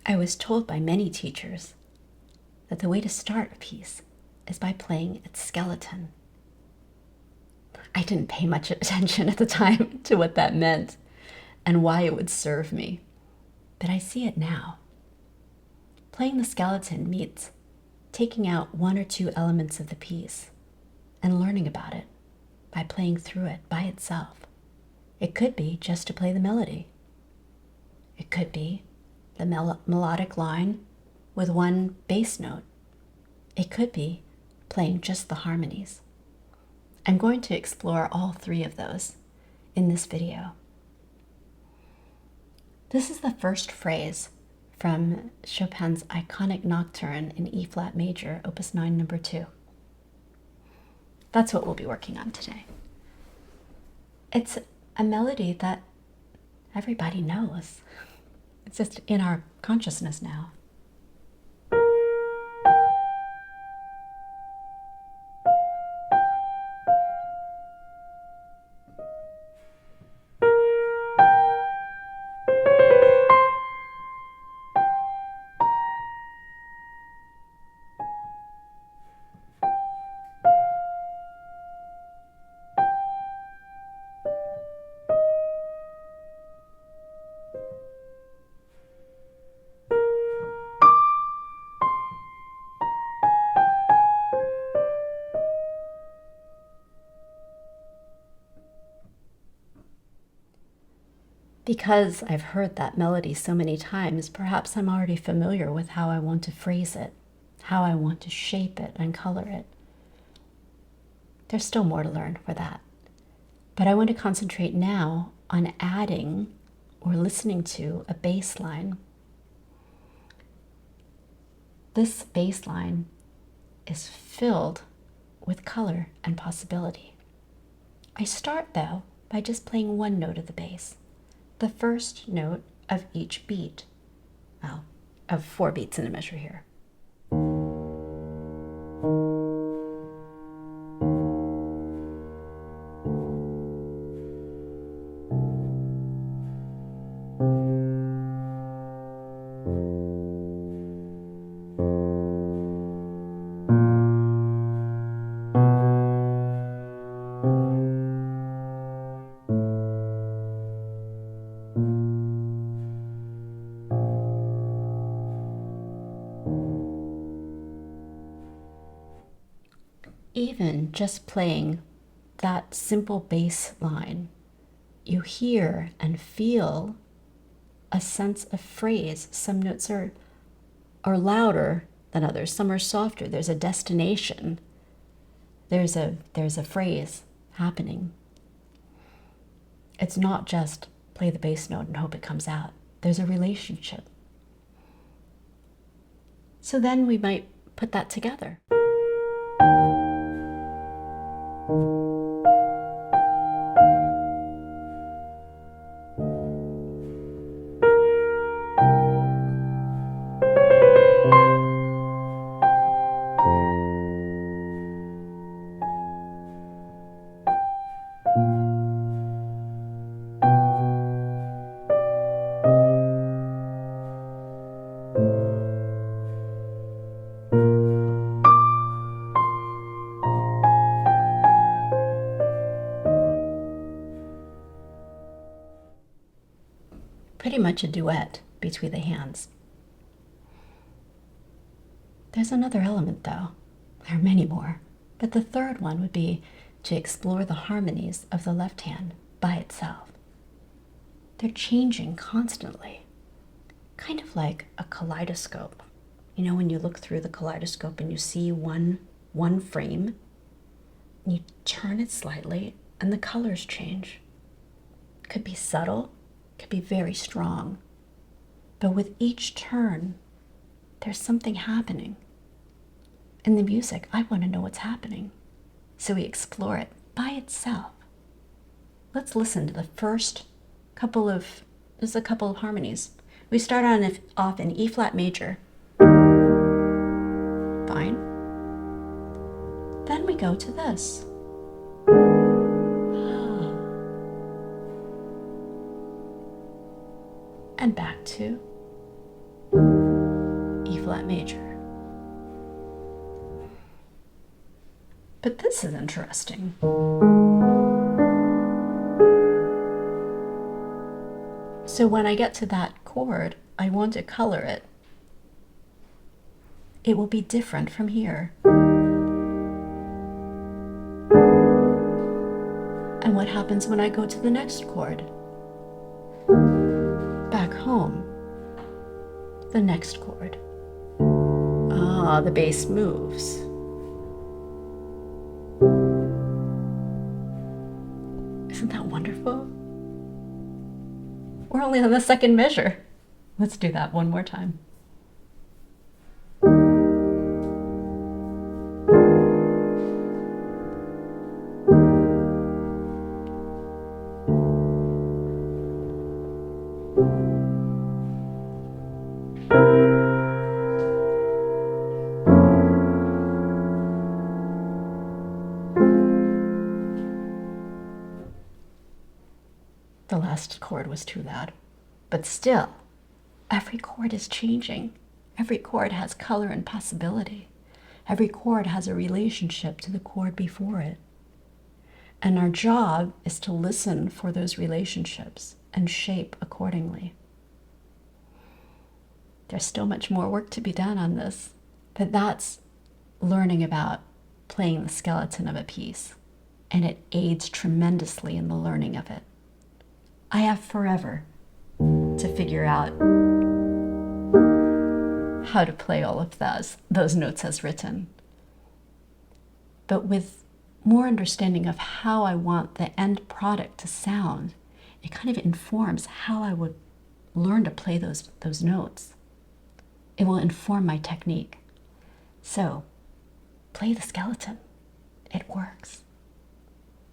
I was told by many teachers that the way to start a piece is by playing its skeleton. I didn't pay much attention at the time to what that meant and why it would serve me, but I see it now. Playing the skeleton means taking out one or two elements of the piece and learning about it by playing through it by itself. It could be just to play the melody. It could be the melodic line with one bass note. It could be playing just the harmonies. I'm going to explore all three of those in this video. This is the first phrase from Chopin's iconic Nocturne in E flat major, Opus 9, number 2. That's what we'll be working on today. It's a melody that everybody knows. It's just in our consciousness now. Because I've heard that melody so many times, perhaps I'm already familiar with how I want to phrase it, how I want to shape it and color it. There's still more to learn for that. But I want to concentrate now on adding or listening to a bass line. This bass line is filled with color and possibility. I start, though, by just playing one note of the bass. The first note of each beat. Well, of 4 beats in a measure here. Even just playing that simple bass line, you hear and feel a sense of phrase. Some notes are louder than others, some are softer. There's a destination. There's a phrase happening. It's not just play the bass note and hope it comes out. There's a relationship. So then we might put that together. Pretty much a duet between the hands. There's another element, though. There are many more, but the third one would be to explore the harmonies of the left hand by itself. They're changing constantly, kind of like a kaleidoscope. You know, when you look through the kaleidoscope and you see one frame, and you turn it slightly and the colors change. Could be subtle, could be very strong. But with each turn, there's something happening. In the music, I want to know what's happening. So we explore it by itself. Let's listen to the first couple of harmonies. We start off in E flat major. Fine. Then we go to this. And back to flat major. But this is interesting. So when I get to that chord, I want to color it. It will be different from here. And what happens when I go to the next chord? Back home, the next chord. Ah, the bass moves. Isn't that wonderful? We're only on the second measure. Let's do that one more time. The last chord was too loud. But still, every chord is changing. Every chord has color and possibility. Every chord has a relationship to the chord before it. And our job is to listen for those relationships and shape accordingly. There's still much more work to be done on this, but that's learning about playing the skeleton of a piece, and it aids tremendously in the learning of it. I have forever to figure out how to play all of those notes as written. But with more understanding of how I want the end product to sound, it kind of informs how I would learn to play those notes. It will inform my technique. So, play the skeleton. It works.